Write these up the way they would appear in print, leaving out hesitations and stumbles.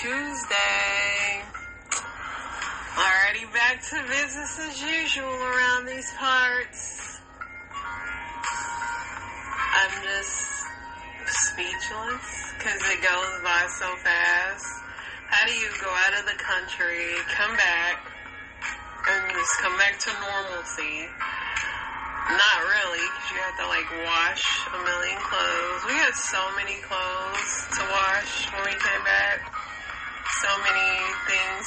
Tuesday. Already back to business as usual around these parts. I'm just speechless because it goes by so fast. How do you go out of the country, come back, and just come back to normalcy? Not really, because you have to wash a million clothes. We had so many clothes to wash when we came back. So many things.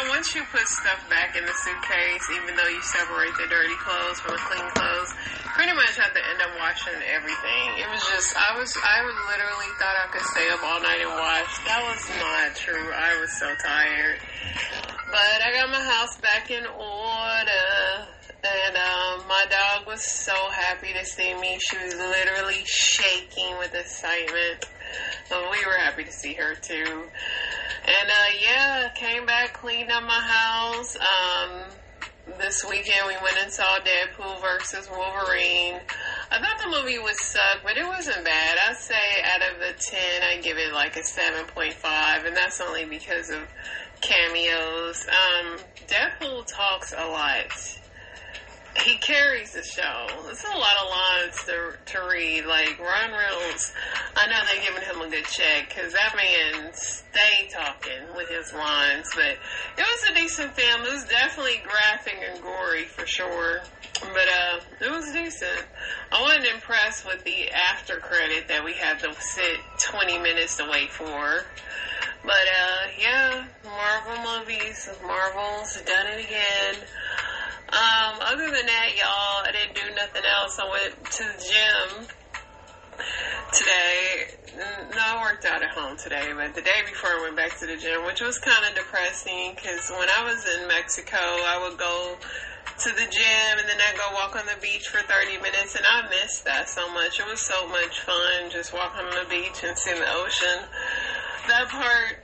Once you put stuff back in the suitcase, even though you separate the dirty clothes from the clean clothes, pretty much have to end up washing everything. It was just, I literally thought I could stay up all night and wash. That was not true. I was so tired. But I got my house back in order. And my dog was so happy to see me. She was literally shaking with excitement. But we were happy to see her too. And came back, cleaned up my house. This weekend we went and saw Deadpool versus Wolverine. I thought the movie would suck, but it wasn't bad. I'd say out of the 10, I'd give it a 7.5, and that's only because of cameos. Deadpool talks a lot. He carries the show. It's a lot of lines to read. Ryan Reynolds, I know they're giving him a good check because that man stay talking with his lines. But it was a decent film. It was definitely graphic and gory for sure. But it was decent. I wasn't impressed with the after credit that we had to sit 20 minutes to wait for. But Marvel movies. Marvel's done it again. Other than that, y'all, I didn't do nothing else. I went to the gym today. No, I worked out at home today, but the day before I went back to the gym, which was kind of depressing because when I was in Mexico, I would go to the gym and then I'd go walk on the beach for 30 minutes, and I missed that so much. It was so much fun just walking on the beach and seeing the ocean. That part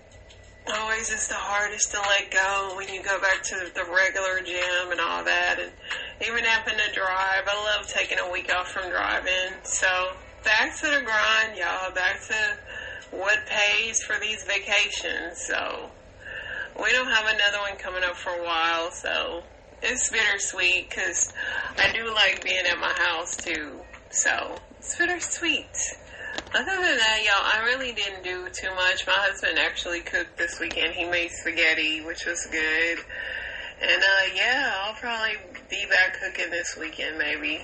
always is the hardest to let go when you go back to the regular gym and all that, and even having to drive. I love taking a week off from driving. So back to the grind, y'all. Back to what pays for these vacations. So we don't have another one coming up for a while, so it's bittersweet because I do like being at my house too. So it's bittersweet. Other than that, y'all, I really didn't do too much. My husband actually cooked this weekend. He made spaghetti, which was good. And, I'll probably be back cooking this weekend, maybe.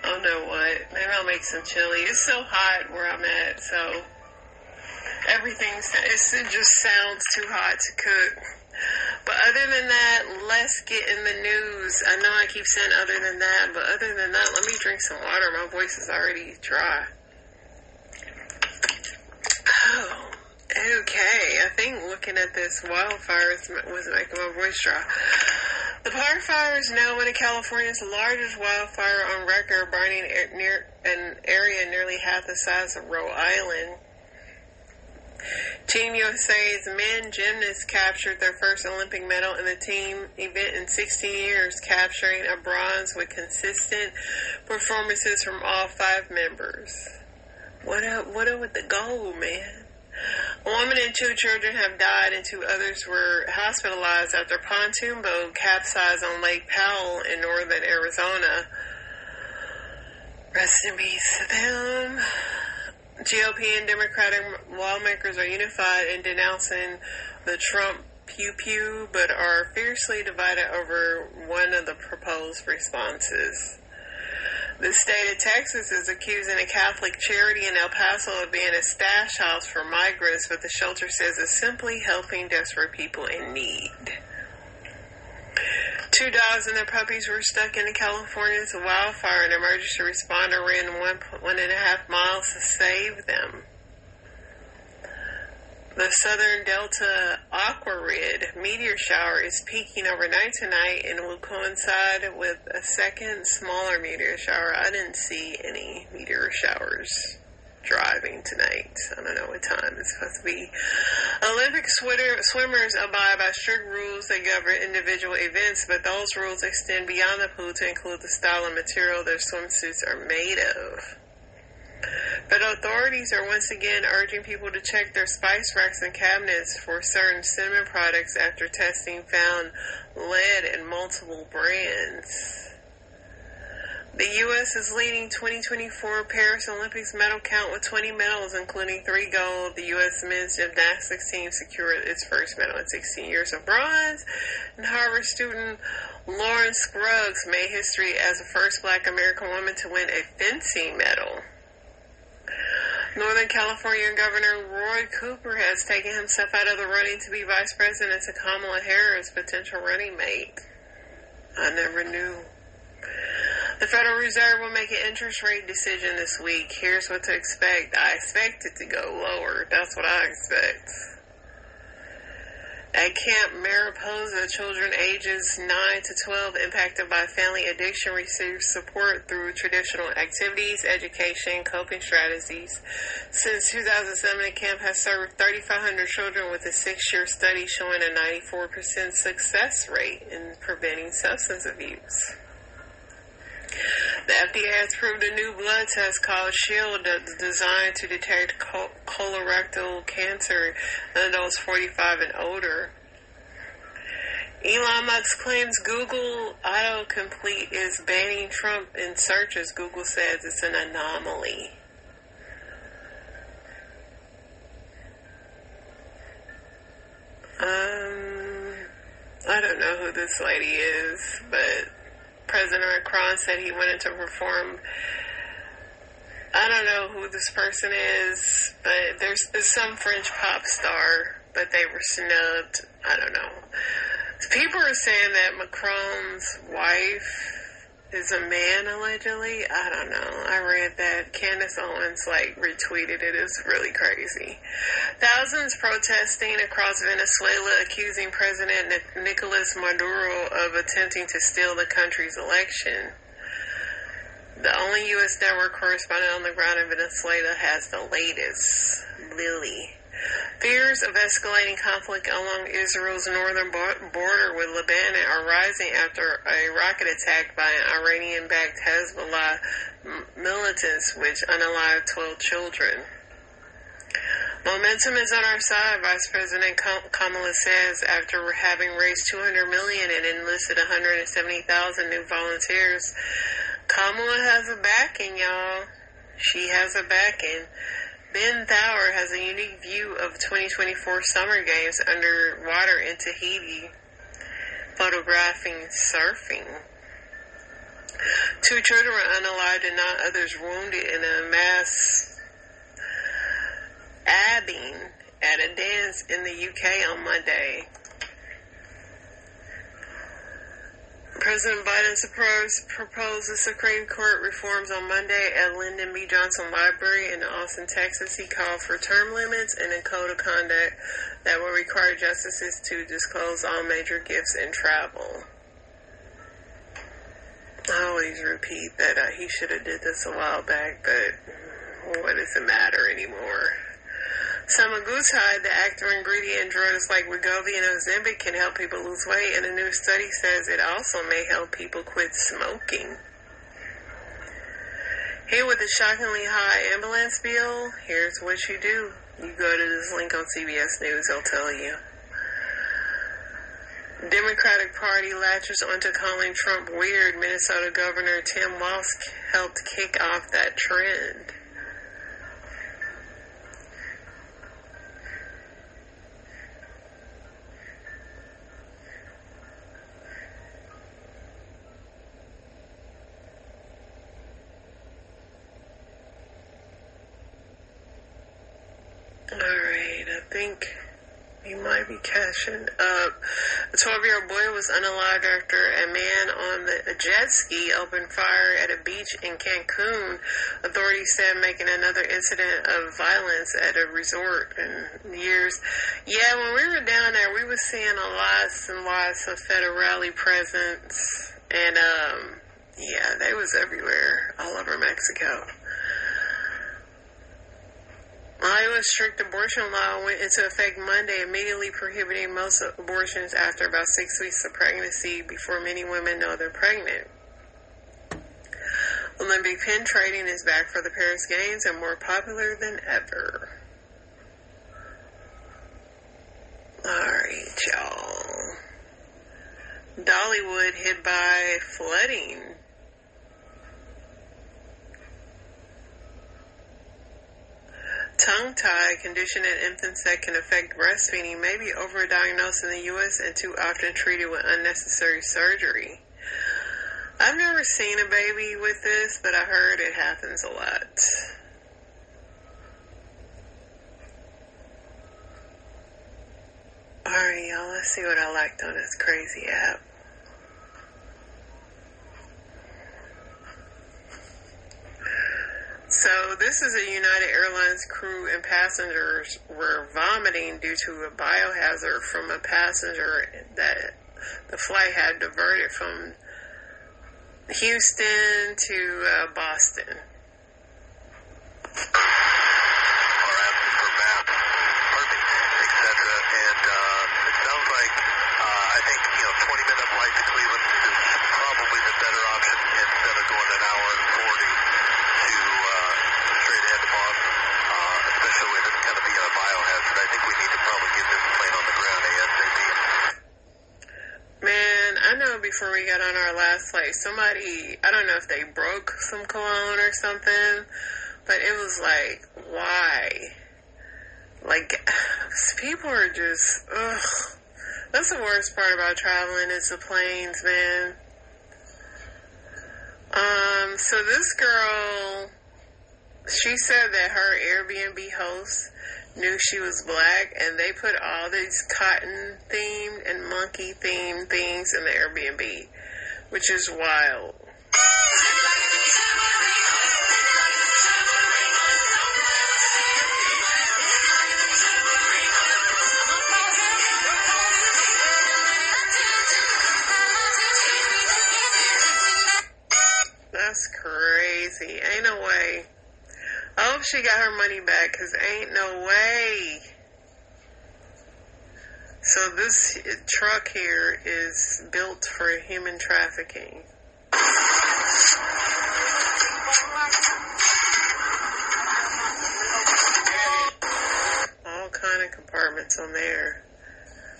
I don't know what. Maybe I'll make some chili. It's so hot where I'm at, so it just sounds too hot to cook. But other than that, let's get in the news. I know I keep saying other than that, but other than that, let me drink some water. My voice is already dry. Oh, okay. I think looking at this wildfire was making my voice dry. The Park Fire is now one of California's largest wildfire on record, burning near an area nearly half the size of Rhode Island. Team USA's men gymnasts captured their first Olympic medal in the team event in 16 years, capturing a bronze with consistent performances from all 5 members. What up with the gold, man? A woman and 2 children have died and 2 others were hospitalized after a pontoon boat capsized on Lake Powell in northern Arizona. Rest in peace to them. GOP and Democratic lawmakers are unified in denouncing the Trump pew-pew, but are fiercely divided over one of the proposed responses. The state of Texas is accusing a Catholic charity in El Paso of being a stash house for migrants, but the shelter says it's simply helping desperate people in need. 2 dogs and their puppies were stuck in California's wildfire. An emergency responder ran 1.5 miles to save them. The Southern Delta Aquarid meteor shower is peaking overnight tonight and will coincide with a second, smaller meteor shower. I didn't see any meteor showers driving tonight. I don't know what time it's supposed to be. Olympic swimmers abide by strict rules that govern individual events, but those rules extend beyond the pool to include the style and material their swimsuits are made of. But authorities are once again urging people to check their spice racks and cabinets for certain cinnamon products after testing found lead in multiple brands. The U.S. is leading 2024 Paris Olympics medal count with 20 medals, including 3 gold. The U.S. men's gymnastics team secured its first medal in 16 years of bronze. And Harvard student Lauren Scruggs made history as the first Black American woman to win a fencing medal. Northern California Governor Roy Cooper has taken himself out of the running to be vice president to Kamala Harris' potential running mate. I never knew. The Federal Reserve will make an interest rate decision this week. Here's what to expect. I expect it to go lower. That's what I expect. At Camp Mariposa, children ages 9 to 12 impacted by family addiction receive support through traditional activities, education, coping strategies. Since 2007, the camp has served 3,500 children with a 6-year study showing a 94% success rate in preventing substance abuse. The FDA has approved a new blood test called Shield that's designed to detect colorectal cancer in adults 45 and older. Elon Musk claims Google autocomplete is banning Trump in searches. Google says it's an anomaly. I don't know who this lady is, but President Macron said he wanted to reform. I don't know who this person is, but there's some French pop star, but they were snubbed. I don't know. People are saying that Macron's wife is a man, allegedly. I don't know. I read that. Candace Owens, retweeted it. It's really crazy. Thousands protesting across Venezuela accusing President Nicolas Maduro of attempting to steal the country's election. The only U.S. network correspondent on the ground in Venezuela has the latest. Lily. Fears of escalating conflict along Israel's northern border with Lebanon are rising after a rocket attack by an Iranian-backed Hezbollah militants, which unalived 12 children. Momentum is on our side, Vice President Kamala says, after having raised $200 million and enlisted 170,000 new volunteers. Kamala has a backing, y'all. She has a backing. Ben Thauer has a unique view of 2024 Summer Games underwater in Tahiti, photographing surfing. 2 children were unalived and 9 others wounded in a mass abbing at a dance in the UK on Monday. President Biden proposed the Supreme Court reforms on Monday at Lyndon B. Johnson Library in Austin, Texas. He called for term limits and a code of conduct that will require justices to disclose all major gifts and travel. I always repeat that he should have did this a while back, but what does it matter anymore? Semaglutide, the active ingredient in drugs like Wegovy and Ozempic, can help people lose weight, and a new study says it also may help people quit smoking. Hit with a shockingly high ambulance bill? Here's what you do. You go to this link on CBS News, they'll tell you. Democratic Party latches onto calling Trump weird. Minnesota Governor Tim Walz helped kick off that trend. Alright, I think he might be cashing up. A 12-year-old boy was unalived after a man on a jet ski opened fire at a beach in Cancun. Authorities said making another incident of violence at a resort in years. Yeah, when we were down there, we were seeing lots and lots of federale presence. And, yeah, they was everywhere, all over Mexico. Iowa's strict abortion law went into effect Monday, immediately prohibiting most abortions after about 6 weeks of pregnancy before many women know they're pregnant. Olympic pin trading is back for the Paris Games and more popular than ever. Alright, y'all. Dollywood hit by flooding. Tongue-tie, condition in infants that can affect breastfeeding, may be overdiagnosed in the U.S. and too often treated with unnecessary surgery. I've never seen a baby with this, but I heard it happens a lot. Alright, y'all, let's see what I liked on this crazy app. So, this is a United Airlines crew and passengers were vomiting due to a biohazard from a passenger that the flight had diverted from Houston to Boston. Before we got on our last flight, somebody, I don't know if they broke some cologne or something, but it was like, why? Like, people are just, ugh. That's the worst part about traveling is the planes, man. So this girl, she said that her Airbnb host knew she was black, and they put all these cotton themed and monkey themed things in the Airbnb, which is wild. That's crazy. Ain't no way. I hope she got her money back, because ain't no way. So this truck here is built for human trafficking. All kind of compartments on there.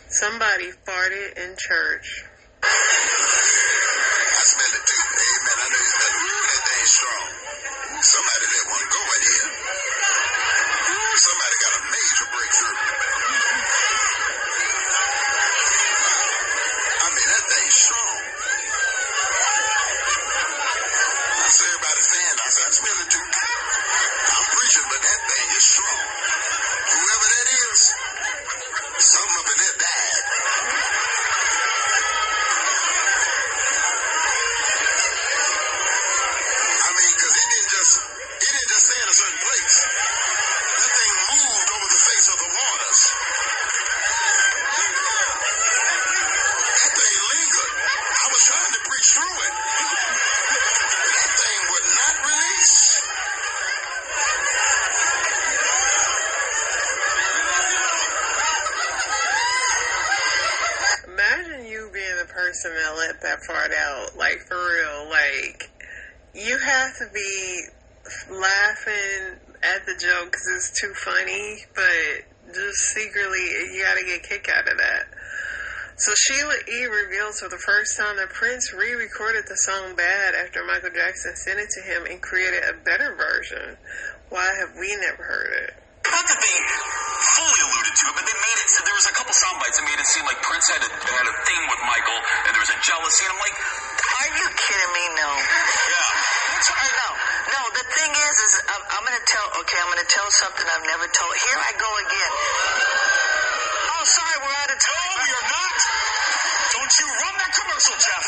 Somebody farted in church. I smell it too. Amen. I know you smell it. That thing's strong. Somebody let one go in here. Somebody got a major breakthrough. I mean, that thing's strong. I saw everybody saying, I said, I smell it too. I'm preaching, but that thing is strong. Whoever that is, something up in there died. I mean, because it didn't just stay in a certain place. That thing moved over the face of the waters. That thing lingered. I was trying to preach through it. That thing would not release. Imagine you being the person that let that fart out, like, for real. Like, you have to be laughing at the joke because it's too funny, but just secretly, you gotta get a kick out of that. So Sheila E. reveals for the first time that Prince re-recorded the song Bad after Michael Jackson sent it to him and created a better version. Why have we never heard it? Not that they fully alluded to it, but they made it, so there was a couple sound bites that made it seem like Prince had a thing with Michael, and there was a jealousy, and I'm like, are you kidding me? No. yeah. That's right. No, the thing is I'm going to tell something I've never told. Here I go again. Oh, sorry, we're out of time. No, we are not. Don't you run that commercial, Jeff.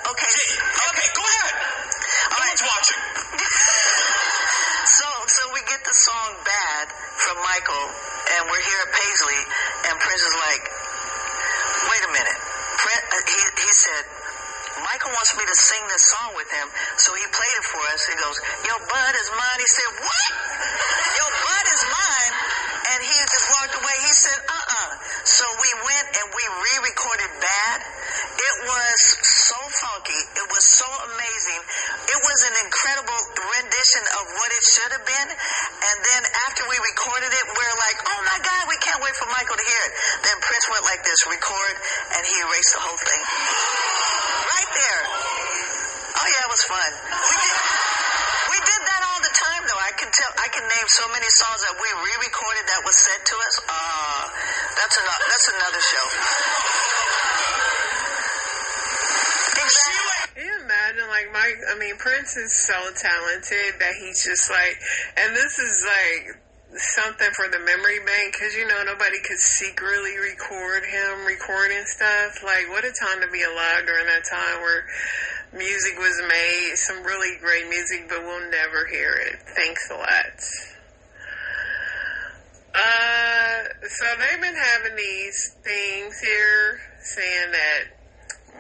Okay. Okay, go ahead. No one's watching. So we get the song Bad from Michael, and we're here at Paisley, and Prince is like, wait a minute. He said, Michael wants me to sing this song with him, so he played it for us. He goes, your bud is mine. He said, what? Your bud is mine? And he just walked away. He said, So we went and we re-recorded Bad. It was so funky. It was so amazing. fine. And then after we recorded it, we're like, oh my God, we can't wait for Michael to hear it. Then Prince went like this, record, and he erased the whole thing. Right there. Oh yeah, it was fun. We did that all the time though. I can name so many songs that we re-recorded that was said to us. That's another show. Can you imagine, like, Prince is so talented that he's just like, and this is like something for the memory bank, because nobody could secretly record him recording stuff. Like, what a time to be alive during that time where music was made, some really great music, but we'll never hear it. Thanks a lot. So they've been having these things here saying that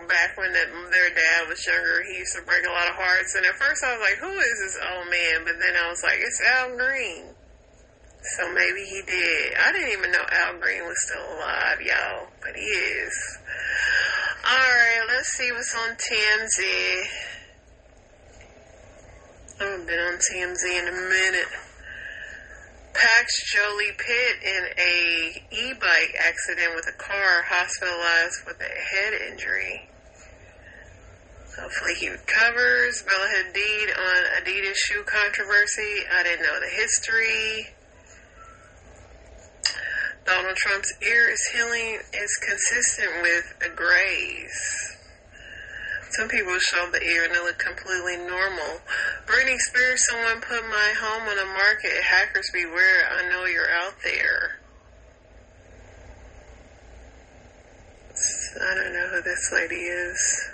back when their dad was younger, he used to break a lot of hearts. And at first I was like, who is this old man? But then I was like, it's Al Green. So maybe he did. I didn't even know Al Green was still alive, y'all. But he is. Alright, let's see what's on TMZ. I haven't been on TMZ in a minute. Pax Jolie Pitt in a e-bike accident with a car, hospitalized with a head injury. Hopefully he recovers. Bella Hadid on Adidas shoe controversy. I didn't know the history. Donald Trump's ear is healing is consistent with a graze. Some people show the ear and it look completely normal. Britney Spears, someone put my home on the market. Hackers beware, I know you're out there. I don't know who this lady is.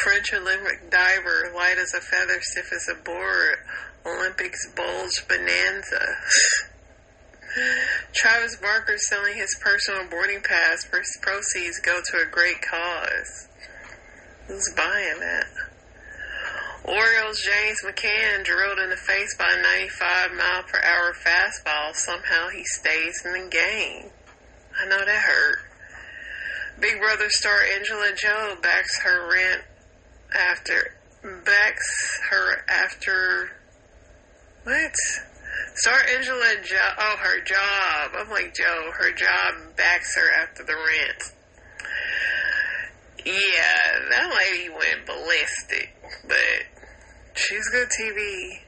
French Olympic diver, light as a feather, stiff as a board. Olympics bulge bonanza. Travis Barker selling his personal boarding pass. Proceeds go to a great cause. Who's buying that? Orioles James McCann drilled in the face by a 95-mile-per-hour fastball. Somehow he stays in the game. I know that hurt. Big Brother star Angela Joe backs her rent after. What? Star Angela her job. I'm like, Joe, her job backs her after the rent. Yeah, that lady went ballistic, but she's good TV.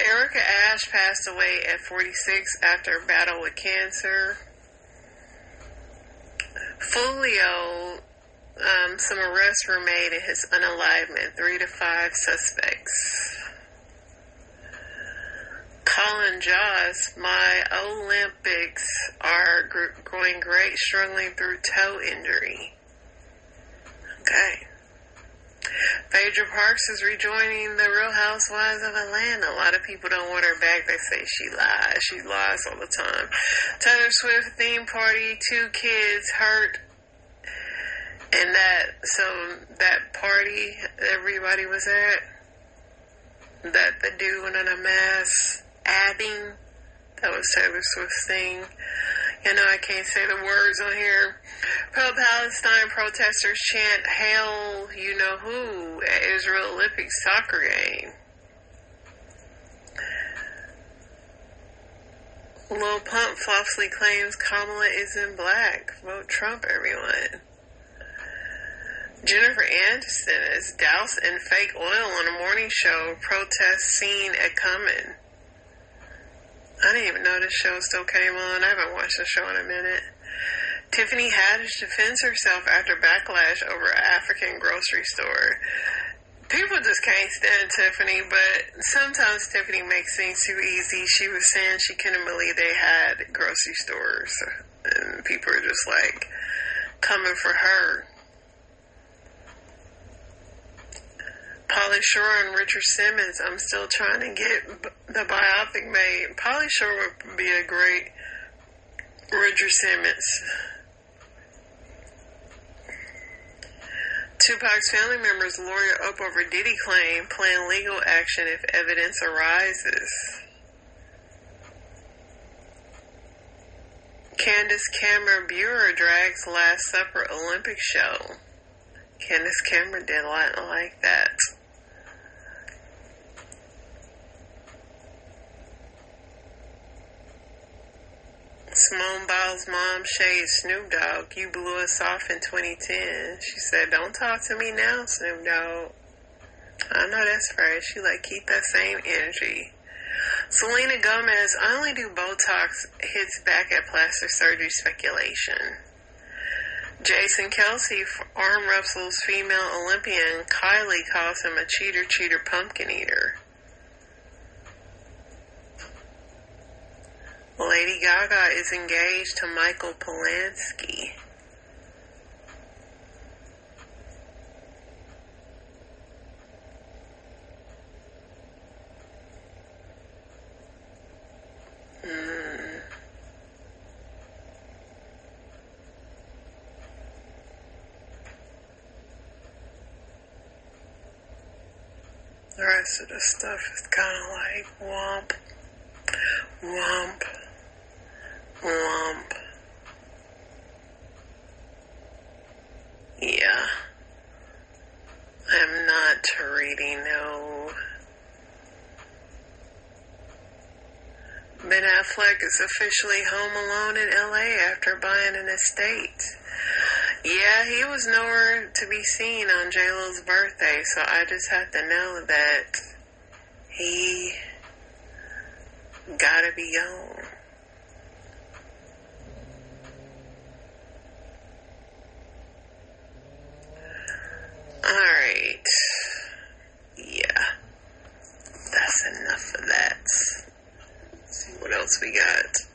Erica Ashe passed away at 46 after a battle with cancer. Folio, some arrests were made in his unalivement. 3 to 5 suspects. Colin Jost, my Olympics are going great, struggling through toe injury. Okay. Phaedra Parks is rejoining the Real Housewives of Atlanta. A lot of people don't want her back. They say she lies. She lies all the time. Taylor Swift theme party, 2 kids hurt. And that party everybody was at, that the dude went in a mass adding, that was Taylor Swift's thing. I can't say the words on here. Pro-Palestine protesters chant "Hail you know who" at Israel Olympic soccer game. Lil Pump falsely claims Kamala isn't black. Vote Trump, everyone. Jennifer Aniston is doused in fake oil on a morning show. Protest scene at Cumming. I didn't even know this show still came on. I haven't watched the show in a minute. Tiffany Haddish defends herself after backlash over an African grocery store. People just can't stand Tiffany, but sometimes Tiffany makes things too easy. She was saying she couldn't believe they had grocery stores, and people are just like coming for her. Pauly Shore and Richard Simmons. I'm still trying to get the biopic made. Pauly Shore would be a great Richard Simmons. Tupac's family members lawyer up over Diddy claim, plan legal action if evidence arises. Candace Cameron Bure drags Last Supper Olympic show. Candace Cameron did a lot like that. Simone Biles' mom shades Snoop Dogg. You blew us off in 2010. She said, don't talk to me now, Snoop Dogg. I know that's right. She like, keep that same energy. Selena Gomez, I only do Botox, hits back at plastic surgery speculation. Jason Kelsey arm wrestles female Olympian. Kylie calls him a cheater, pumpkin eater. Lady Gaga is engaged to Michael Polanski. The rest of the stuff is kind of like womp, womp, womp. Yeah. I'm not reading no. Ben Affleck is officially home alone in LA after buying an estate. Yeah, he was nowhere to be seen on J-Lo's birthday, so I just have to know that he gotta be gone. Alright. Yeah. That's enough of that. Let's see what else we got.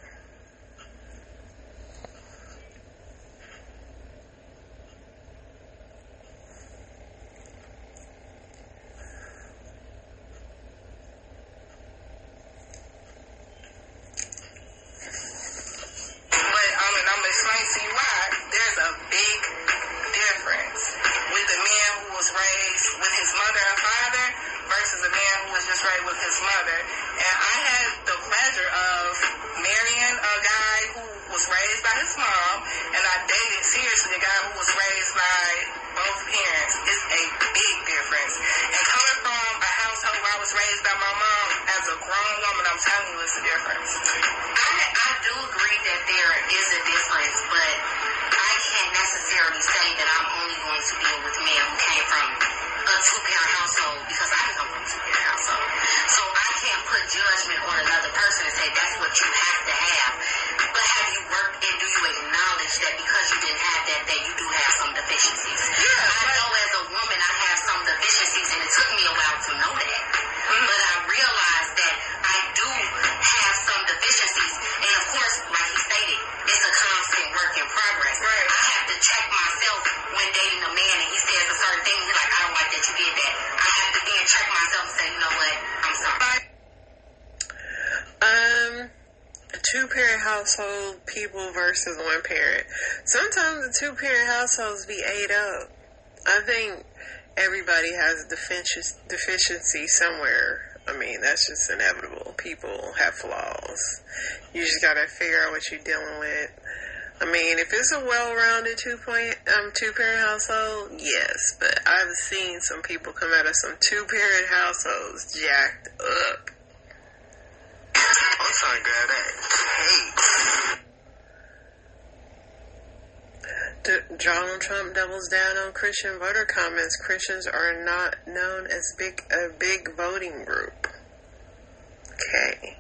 Two-parent household people versus one-parent. Sometimes the two-parent households be ate up. I think everybody has a deficiency somewhere. I mean, that's just inevitable. People have flaws. You just gotta figure out what you're dealing with. I mean, if it's a well-rounded two-parent household, yes. But I've seen some people come out of some two-parent households jacked up. I'm trying to grab that cake. Donald Trump doubles down on Christian voter comments. Christians are not known as a big voting group. Okay.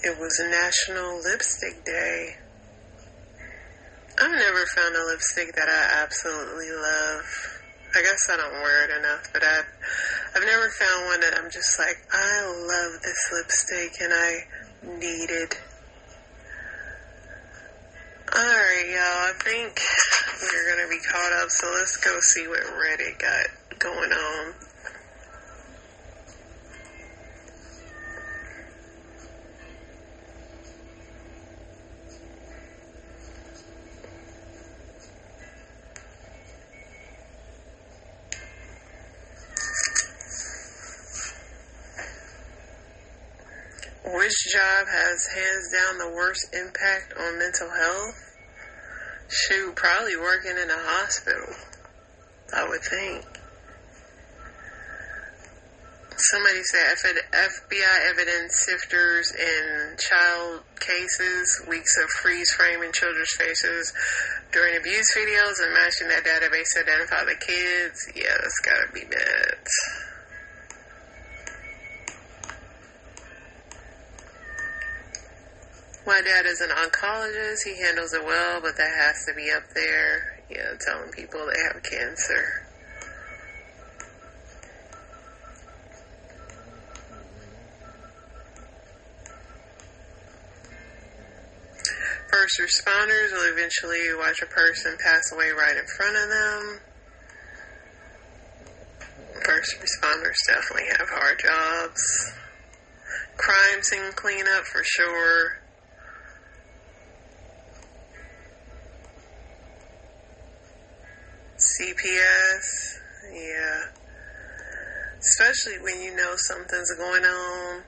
It was National Lipstick Day. I've never found a lipstick that I absolutely love. I guess I don't wear it enough, but I've never found one that I'm just like, I love this lipstick and I need it. Alright, y'all, I think we're gonna be caught up, so let's go see what Reddit got going on. Which job has hands down the worst impact on mental health? Shoot, probably working in a hospital. I would think. Somebody said FBI evidence sifters in child cases, weeks of freeze framing children's faces during abuse videos and matching that database to identify the kids. Yeah, that's gotta be nuts. My dad is an oncologist. He handles it well, but that has to be up there. Yeah, telling people they have cancer. First responders will eventually watch a person pass away right in front of them. First responders definitely have hard jobs. Crime scene cleanup for sure. CPS, yeah. Especially when you know something's going on.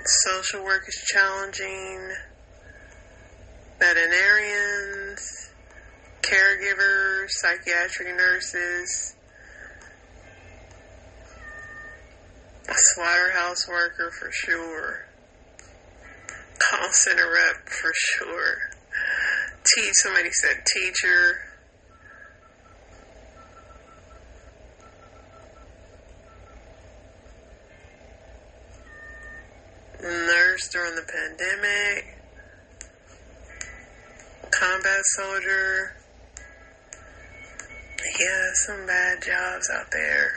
Social work is challenging. Veterinarians, caregivers, psychiatric nurses, a slaughterhouse worker for sure. Call center rep for sure. Somebody said teacher. Nurse during the pandemic. Combat soldier. Yeah, some bad jobs out there.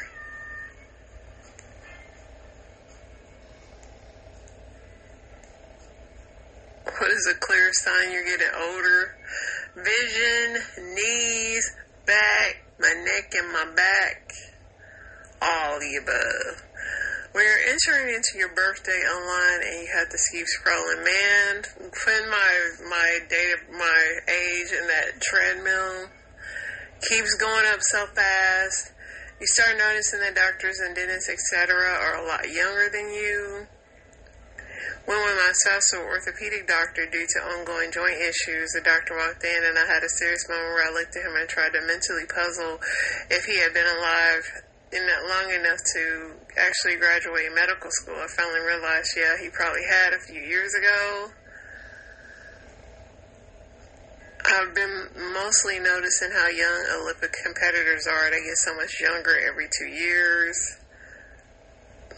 What is a clear sign you're getting older? Vision, knees, back, my neck and my back. All the above. When you're entering into your birthday online and you have to keep scrolling, man, putting my data, my age in that treadmill keeps going up so fast. You start noticing that doctors and dentists, etc., are a lot younger than you. Went with myself to an orthopedic doctor due to ongoing joint issues. The doctor walked in and I had a serious moment where I looked at him and tried to mentally puzzle if he had been alive in that long enough to actually graduate medical school. I finally realized, yeah, he probably had a few years ago. I've been mostly noticing how young Olympic competitors are. They get so much younger every 2 years.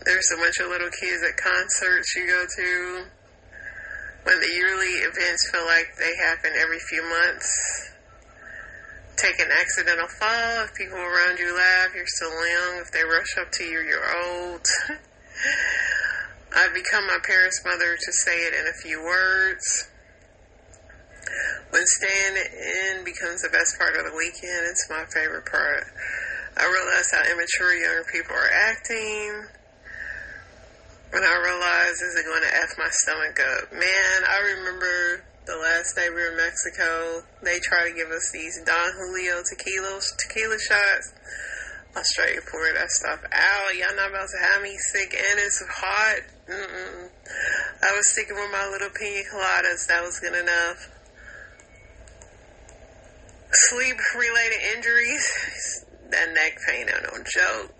There's a bunch of little kids at concerts you go to. When the yearly events feel like they happen every few months. Take an accidental fall. If people around you laugh, you're still young. If they rush up to you, you're old. I've become my parents' mother to say it in a few words. When staying in becomes the best part of the weekend, it's my favorite part. I realize how immature younger people are acting. When I realized, is it going to F my stomach up? Man, I remember the last day we were in Mexico, they tried to give us these Don Julio tequila shots. I straight poured that stuff out. Y'all not about to have me sick and it's hot. I was sticking with my little pina coladas. That was good enough. Sleep-related injuries. That neck pain ain't no joke.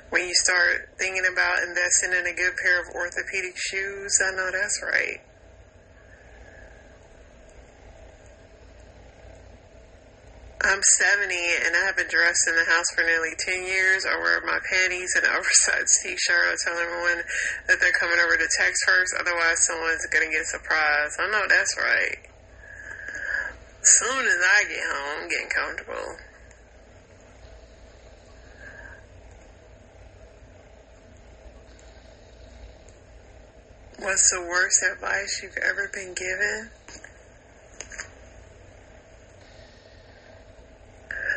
When you start thinking about investing in a good pair of orthopedic shoes, I know that's right. I'm 70 and I haven't dressed in the house for nearly 10 years. I wear my panties and an oversized t-shirt. I tell everyone that they're coming over to text first, otherwise someone's going to get surprised. I know that's right. Soon as I get home, I'm getting comfortable. What's the worst advice you've ever been given?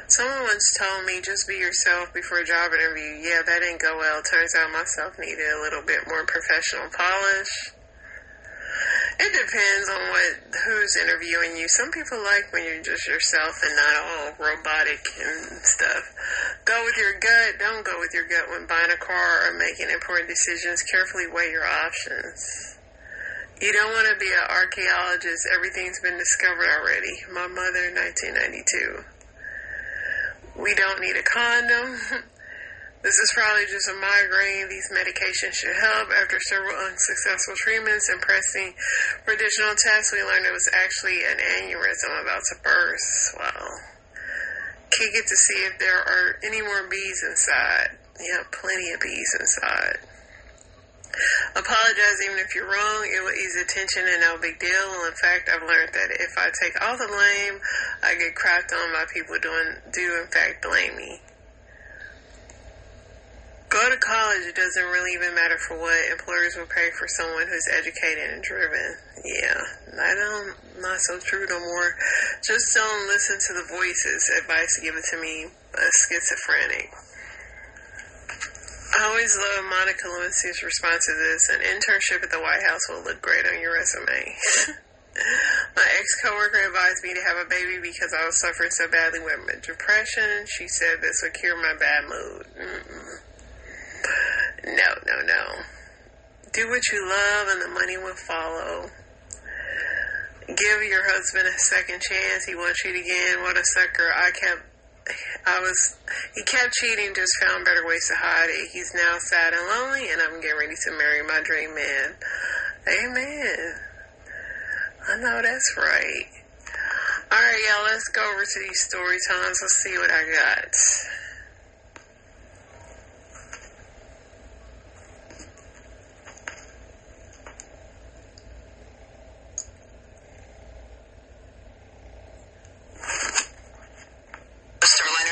Someone once told me, just be yourself before a job interview. Yeah, that didn't go well. Turns out myself needed a little bit more professional polish. It depends on who's interviewing you. Some people like when you're just yourself and not all robotic and stuff. Go with your gut. Don't go with your gut when buying a car or making important decisions. Carefully weigh your options. You don't want to be an archaeologist. Everything's been discovered already. My mother, 1992. We don't need a condom. This is probably just a migraine. These medications should help. After several unsuccessful treatments and pressing for additional tests, we learned it was actually an aneurysm about to burst. Wow. Kick it to see if there are any more bees inside. Yeah, plenty of bees inside. Apologize even if you're wrong. It will ease the tension and no big deal. Well, in fact, I've learned that if I take all the blame, I get crapped on by people do in fact blame me. Go to college. It doesn't really even matter for what. Employers will pay for someone who's educated and driven. Yeah, not so true no more. Just don't listen to the voices. Advice given to me, a schizophrenic. I always love Monica Lewinsky's response to this. An internship at the White House will look great on your resume. My ex-coworker advised me to have a baby because I was suffering so badly with depression. She said this would cure my bad mood. No. Do what you love and the money will follow. Give your husband a second chance. He wants you again. What a sucker. He kept cheating, just found better ways to hide it. He's now sad and lonely, and I'm getting ready to marry my dream man. Amen. I know that's right. Alright, y'all, let's go over to these story times. Let's see what I got.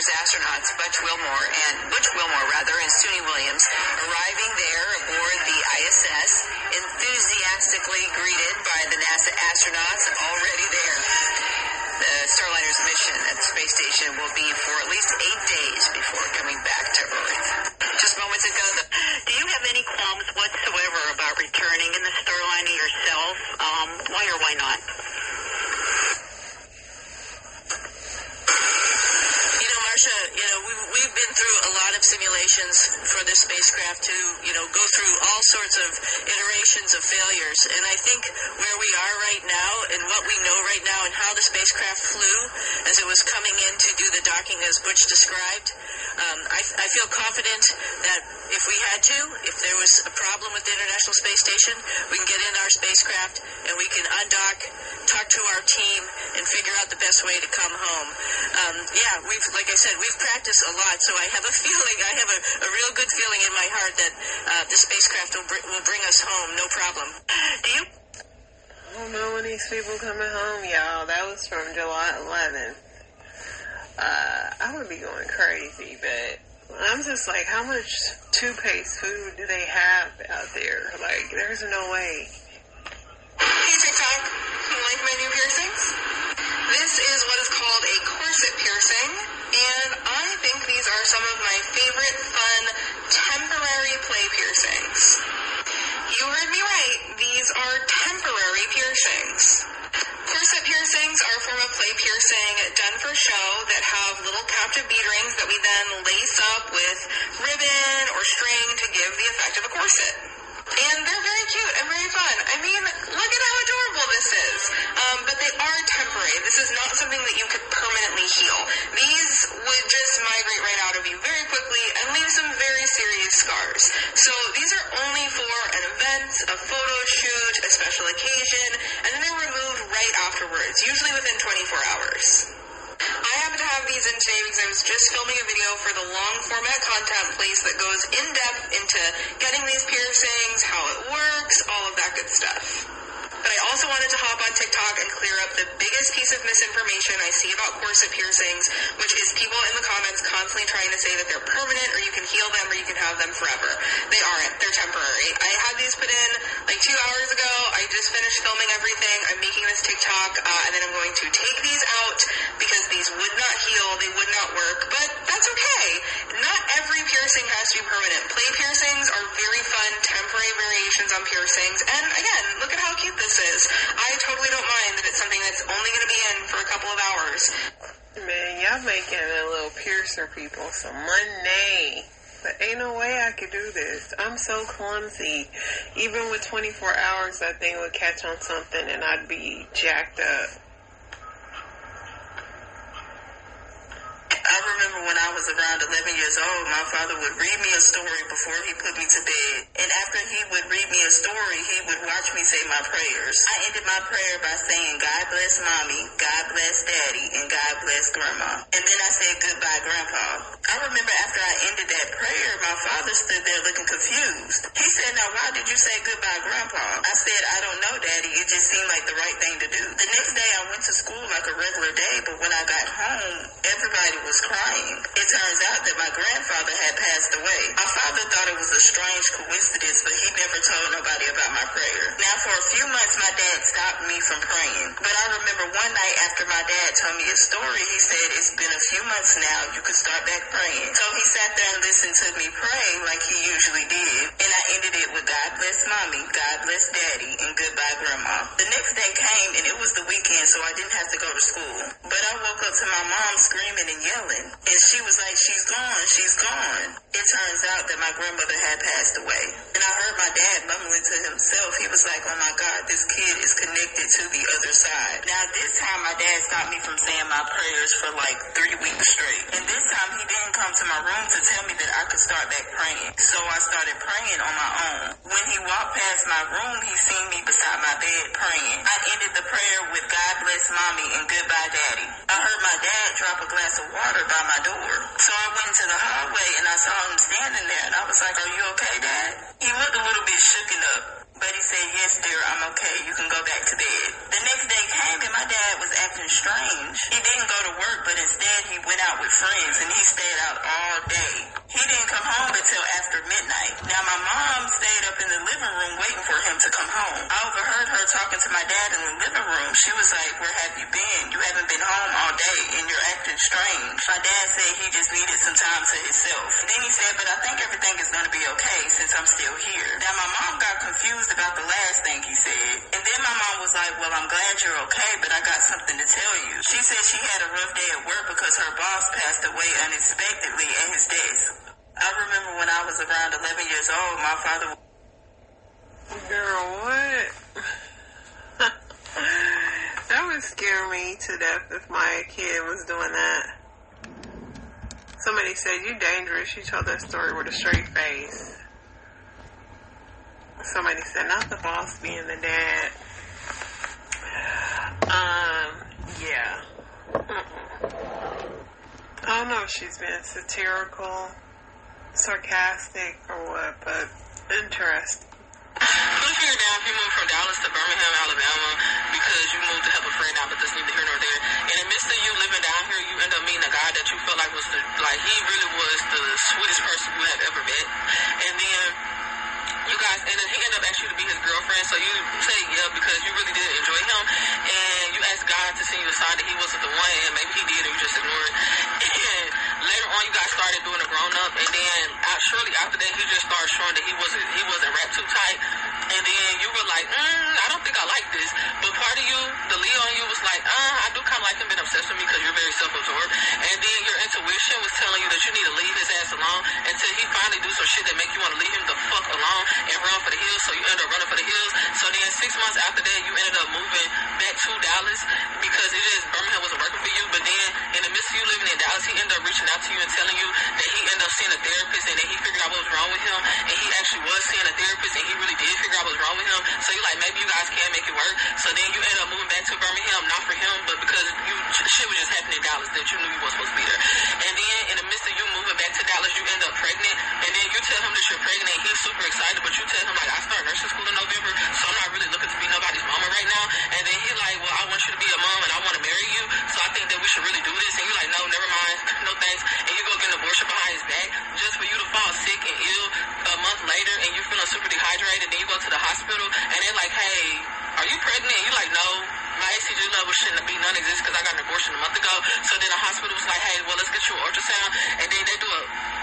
Astronauts Butch Wilmore and Suni Williams arriving there aboard the ISS, enthusiastically greeted by the NASA astronauts already there. The Starliner's mission at the space station will be for at least 8 days before coming back to Earth. Just moments ago, do you have any qualms whatsoever about returning in the Starliner yourself? Why or why not? We've been through a lot of simulations for this spacecraft to, go through all sorts of iterations of failures. And I think where we are right now and what we know right now and how the spacecraft flew as it was coming in to do the docking as Butch described, I feel confident that if we had to, if there was a problem with the International Space Station, we can get in our spacecraft and we can undock, talk to our team, and figure out the best way to come home. We've practiced a lot, so I have a feeling, I have a real good feeling in my heart that the spacecraft will bring us home, no problem. Do you? I don't know when these people coming home, y'all. That was from July 11th. I would be going crazy, but I'm just like, how much toothpaste food do they have out there? Like, there's no way. Hey, TikTok. You like my new piercings? This is what is called a corset piercing, and I think these are some of my favorite fun temporary play piercings. You heard me right. These are temporary piercings. Corset piercings are a form of play piercing done for show that have little captive bead rings that we then lace up with ribbon or string to give the effect of a corset. And they're very cute and very fun. I mean, look at how adorable this is. But they are temporary. This is not something that you could permanently heal. These would just migrate right out of you very quickly and leave some very serious scars. So these are only for an event, a photo shoot, a special occasion, and then they're removed right afterwards, usually within 24 hours. I happen to have these in today because I was just filming a video for the long format content place that goes in depth into getting these piercings, how it works, all of that good stuff. But I also wanted to hop on TikTok and clear up the biggest piece of misinformation I see about corset piercings, which is people in the comments constantly trying to say that they're permanent or you can heal them or you can have them forever. They aren't. They're temporary. I had these put in like 2 hours ago. I just finished filming everything. I'm making this TikTok and then I'm going to take these out because these would not heal. They would not work. But that's okay. Not every piercing has to be permanent. Play piercings are very fun, temporary variations on piercings. And again, look at how cute this is. I totally don't mind that it's something that's only going to be in for a couple of hours. Man, y'all making a little piercer people some money. But ain't no way I could do this. I'm so clumsy. Even with 24 hours, that thing would catch on something and I'd be jacked up. I remember when I was around 11 years old, my father would read me a story before he put me to bed. And after he would read me a story, he would watch me say my prayers. I ended my prayer by saying, God bless Mommy, God bless Daddy, and God bless Grandma. And then I said goodbye, Grandpa. I remember after I ended that prayer, my father stood there looking confused. He said, now why did you say goodbye, Grandpa? I said, I don't know, Daddy. It just seemed like the right thing to do. The next day I went to school like a regular day, but when I got home, everybody was crying. It turns out that my grandfather had passed away. My father thought it was a strange coincidence, but he never told nobody about my prayer. Now, for a few months, my dad stopped me from praying. But I remember one night after my dad told me a story, he said, it's been a few months now, you could start back praying. So he sat there and listened to me pray like he usually did. And I ended it with God bless Mommy, God bless Daddy, and goodbye, Grandma. The next day came, and it was the weekend, so I didn't have to go to school. But I woke up to my mom screaming and yelling. And she was like, she's gone, she's gone. It turns out that my grandmother had passed away. And I heard my dad mumbling to himself. He was like, oh my God, this kid is connected to the other side. Now this time my dad stopped me from saying my prayers for like 3 weeks straight. And this time he didn't come to my room to tell me that I could start back praying. So I started praying on my own. When he walked past my room, he seen me beside my bed praying. I ended the prayer with God bless Mommy and goodbye, Daddy. I heard my dad drop a glass of water by my door. So I went into the hallway and I saw him standing there and I was like, are you okay, Dad? He looked a little bit shooken up, but he said, yes, dear, I'm okay. You can go back to bed. The next day came and my dad was acting strange. He didn't go to work, but instead he went out with friends and he stayed out all day. He didn't come home until after midnight. Now my mom stayed up in the living room waiting for him to come home. I overheard her talking to my dad in the living room. She was like, where have you been? You haven't been home all day and you're acting strange. My dad said he just needed some time to himself. Then he said, but I think everything is going to be okay since I'm still here. Now my mom got confused about the last thing he said. And then my mom was like, well, I'm glad you're okay, but I got something to tell you. She said she had a rough day at work because her boss passed away unexpectedly at his desk. I remember when I was around 11 years old, my father... Girl, what? That would scare me to death if my kid was doing that. Somebody said, you dangerous. You told that story with a straight face. Somebody said, not the boss being the dad. Yeah. I don't know if she's been satirical, sarcastic, or what, but interesting. What if you're down, if you moved from Dallas to Birmingham, Alabama, because you moved to help a friend out, but that's neither here nor there, and in the midst of you living down here, you end up meeting a guy that you felt like was he really was the sweetest person you have ever met, and then you guys, and then he ended up asking you to be his girlfriend, so you say yeah because you really did enjoy him, and you asked God to send you a sign that he wasn't the one, and maybe he did, and you just ignored it, and later on you guys started doing a grown-up, and then shortly after that, he just started showing that he wasn't wrapped too tight, and then you were like, I don't think I like this, but part of you, the Leo in you was like, I do kind of like him, been obsessed with me because you're very self-absorbed, and then your intuition was telling you that you need to leave his ass alone until he finally do some shit that make you want to leave him the fuck alone and run for the hills, so you end up running for the hills. So then 6 months after that, you ended up moving back to Dallas because Birmingham wasn't working for you, but then in the midst of you living in Dallas, he ended up reaching out to you and telling you that he ended up seeing a therapist and that he figured out what was wrong with him, and he actually was seeing a therapist and he really did figure out what was wrong with him. So you're like, maybe you guys can make it work. So then you ended up moving back to Birmingham, not for him, but because shit was just happening in Dallas that you knew you weren't supposed to be there. And then in the midst of you moving back to Dallas, you end up pregnant, and then you tell him that you're pregnant, and he's super excited, but you tell him like, I start nursing school in November, so I'm not really looking to be nobody's mama right now. And then he like, well, I want you to be a mom and I want to marry you, so I think that we should really do this. And you like, no, never mind, no thanks. And you go get an abortion behind his back just for you to fall sick and ill a month later, and you're feeling super dehydrated. Then you go to the hospital and they're like, hey, are you pregnant? And you like, no, my HCG level shouldn't be non-existent because I got an abortion a month ago. So then the hospital was like, hey, well, let's get you an ultrasound. And then they do a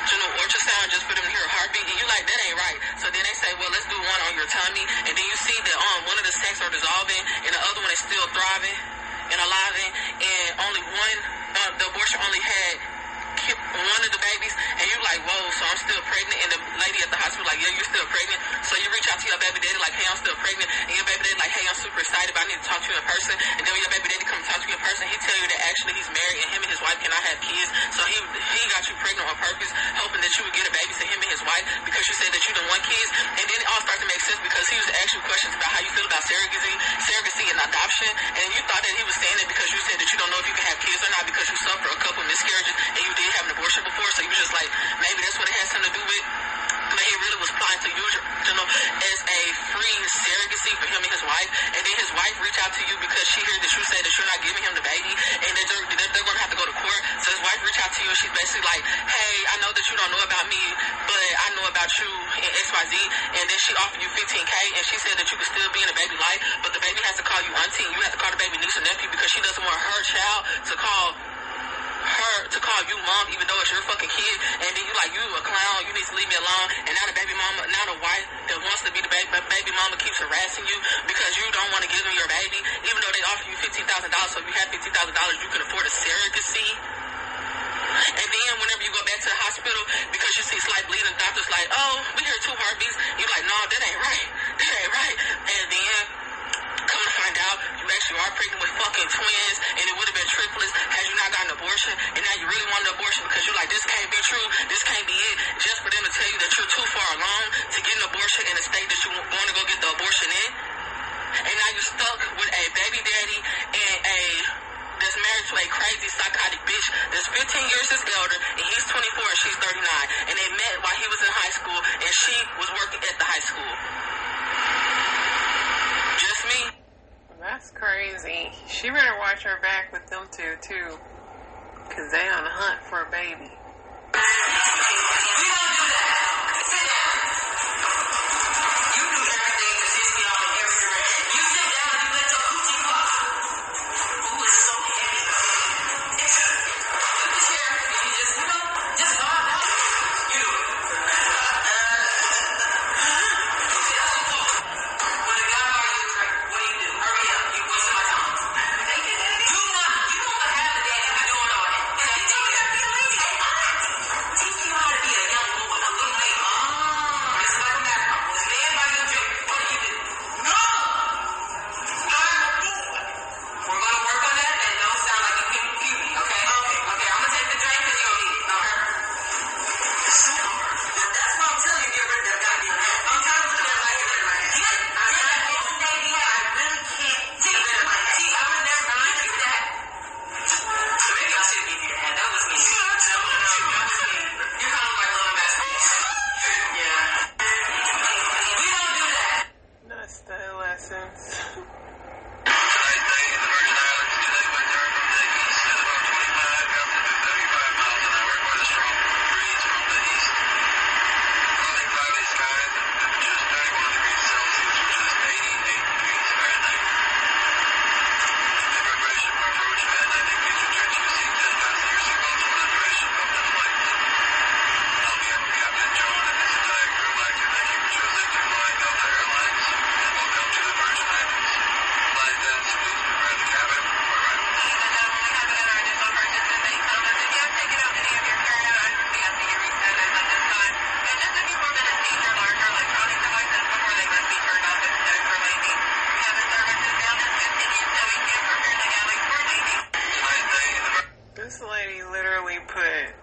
general ultrasound just for them to hear a heartbeat. And you like, that ain't right. So then they say, well, let's do one on your tummy. And then you see that one of the sacs are dissolving and the other one is still thriving and alive. And only one, the abortion only had one of the babies, and you like, whoa, so I'm still pregnant, and the lady at the hospital like, yeah, you're still pregnant, so you reach out to your baby daddy like, hey, I'm still pregnant, and your baby daddy like, hey, I'm super excited, but I need to talk to you in person, and then when your baby daddy come talk to you in person, he tell you that actually he's married, and him and his wife cannot have kids, so he got you pregnant on purpose, hoping that you would get a baby to him and his wife, because you said that you don't want kids, and then it all starts to make sense, because he was asking you questions about how you feel about surrogacy and adoption, and you thought that he was saying it because you said that you don't know if you can have kids or not, because you suffered a couple miscarriages, and you did have an abortion before, so you was just like, maybe that's what it has something to do with. But he really was applying to use as a free surrogacy for him and his wife, and then his wife reached out to you because she heard that you say that you're not giving him the baby, and that they're going to have to go to court. So his wife reached out to you, and she's basically like, hey, I know that you don't know about me, but I know about you in XYZ, and then she offered you $15K, and she said that you could still be in the baby life, but the baby has to call you auntie, and you have to call the baby niece or nephew, because she doesn't want her child to call you mom, even though it's your fucking kid, and then you like, you a clown, you need to leave me alone, and now the baby mama, now the wife that wants to be the baby mama keeps harassing you because you don't want to give them your baby, even though they offer you $15,000, so if you have $15,000, you can afford a surrogacy. And then whenever you go back to the hospital, because you see slight bleeding, the doctor's like, oh, we heard 2 heartbeats, you're like, no, that ain't right, and then come to find out, you actually are pregnant with fucking twins, and it would have been triplets had you not gotten an abortion, and now you really want an abortion because you're like, this can't be true, this can't be it, just for them to tell you that you're too far along to get an abortion in a state that you want to go get the abortion in, and now you're stuck with a baby daddy and that's married to a crazy psychotic bitch that's 15 years his elder, and he's 24 and she's 39, and they met while he was in high school, and she was working at the high school. Just me. That's crazy. She better watch her back with them two, too. Because they on the hunt for a baby. We don't do that. Sit down. You do everything to piss me off in every direction. You sit down and you let your coochie fuck. Ooh, it's so heavy. Put the chair and you just calm down. You do it. When a guy buys you a drink, what do? Hurry up. You wasting my time. You don't have a daddy. You doing all that. Teach you how to be a young woman, a little lady. It's like a basketball. When a man buys you a drink, what do? No! I'm a boy. We're going to work on that, and don't sound like a puberty, okay? Okay, I'm going to take the drink because you don't need it, okay? That's why I'm telling you, get rid of that goddamn hat. I'm telling you, get rid of my hat. Get that old navy hat. I really can't get rid of my hat. See, I would never give you that. So maybe I shouldn't give you the hat. That was me. No, that was me. You kind of like little masterpiece. Yeah. We don't do that. That's the lessons. This lady literally put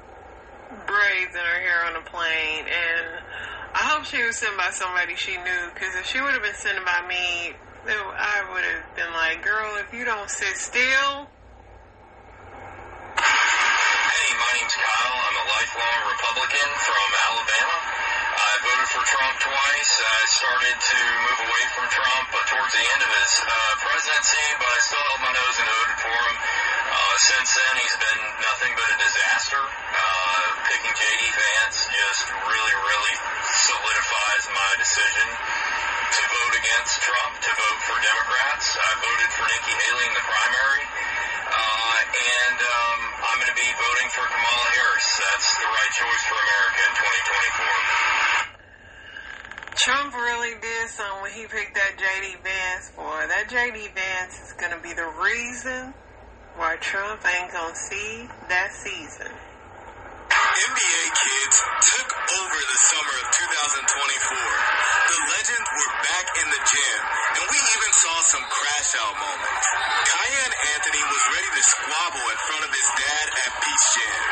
braids in her hair on a plane, and I hope she was sent by somebody she knew, because if she would have been sent by me, I would have been like, girl, if you don't sit still. Hey, my name's Kyle. I'm a lifelong Republican from Alabama. I voted for Trump twice. I started to move away from Trump towards the end of his presidency, but I still held my nose and voted for him. Since then, he's been nothing but a disaster. Picking J.D. Vance just really solidifies my decision to vote against Trump, to vote for Democrats. I voted for Nikki Haley in the primary, and I'm going to be voting for Kamala Harris. That's the right choice for America in 2024. Trump really did something when he picked that J.D. Vance for. That J.D. Vance is going to be the reason why Trump ain't going to see that season. NBA kids took over the summer of 2024. The legends were back in the gym, and we even saw some crash-out moments. Cayenne Anthony was ready to squabble in front of his dad at Peach Jam.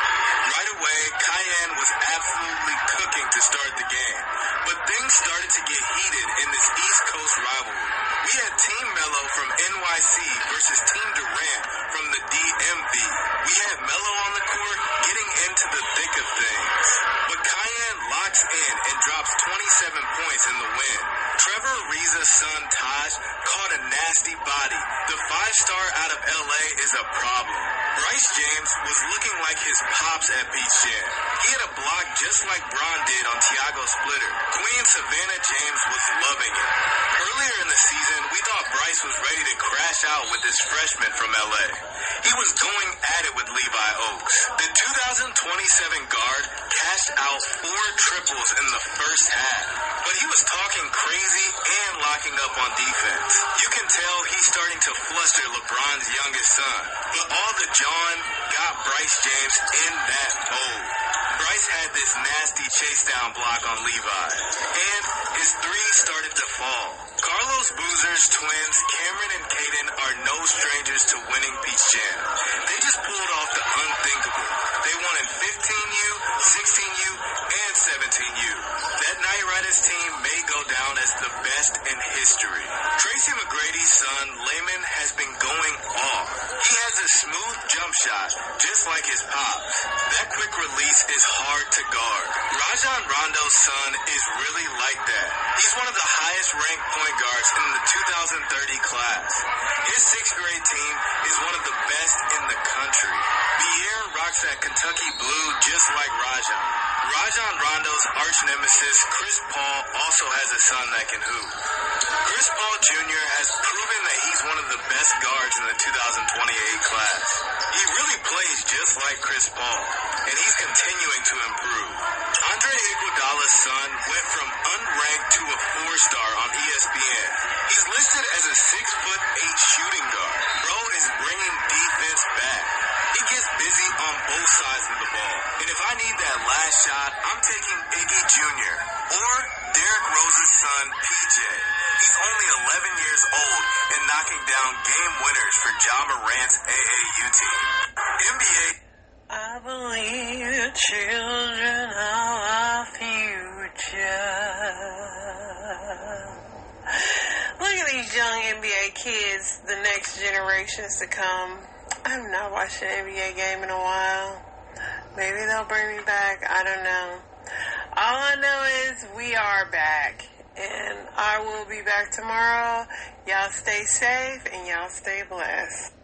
Right away, Cayenne was absolutely cooking to start the game, but things started to get heated in this East Coast rivalry. We had Team Melo from NYC versus Team Durant from the DMV. We had Melo on the court getting into the thick of things, but Cayenne locks in and drops 27 points in the win. Trevor Ariza's son Taj caught a nasty body. The 5-star out of LA is a problem. Bryce James was looking like his pops at Peach Jam. He had a block just like Bron did on Tiago Splitter. Queen Savannah James was loving it. Earlier in the season, we thought Bryce was ready to crash out with this freshman from LA. He was going at it with Levi Oaks. The 2027 guard cashed out 4 triples in the first half, but he was talking crazy and locking up on defense. You can tell he's starting to fluster LeBron's youngest son, but all the John got Bryce James in that mode. Bryce had this nasty chase down block on Levi, and his 3 started to fall. Carlos Boozer's twins, Cameron and Caden, are no strangers to winning Peach Jam. They just pulled off the unthinkable. They won in 15U, 16U, and 17U. That Knight Riders team may go down as the best in history. Tracy McGrady's son, Layman, has been going off. He has a smooth jump shot, just like his pops. That quick release is hard to guard. Rajon Rondo's son is really like that. He's one of the highest ranked point guards in the 2030 class. His 6th grade team is one of the best in the country. Pierre rocks that Kentucky blue just like Rajon. Rajon Rondo's arch nemesis, Chris Paul, also has a son that can hoop. Chris Paul Jr. has proven that he's one of the best guards in the 2028 class. He really plays just like Chris Paul, and he's continuing to improve. Andre Iguodala's son went from unranked to a 4-star on ESPN. He's listed as a 6'8" shooting guard. Bro is bringing defense back. He gets busy on both sides of the ball. And if I need that last shot, I'm taking Iggy Jr. or Derrick Rose's son, PJ. He's only 11 years old and knocking down game winners for Ja Morant's AAU team. NBA. I believe the children are our future. Look at these young NBA kids, the next generations to come. I've not watched an NBA game in a while. Maybe they'll bring me back. I don't know. All I know is we are back. And I will be back tomorrow. Y'all stay safe and y'all stay blessed.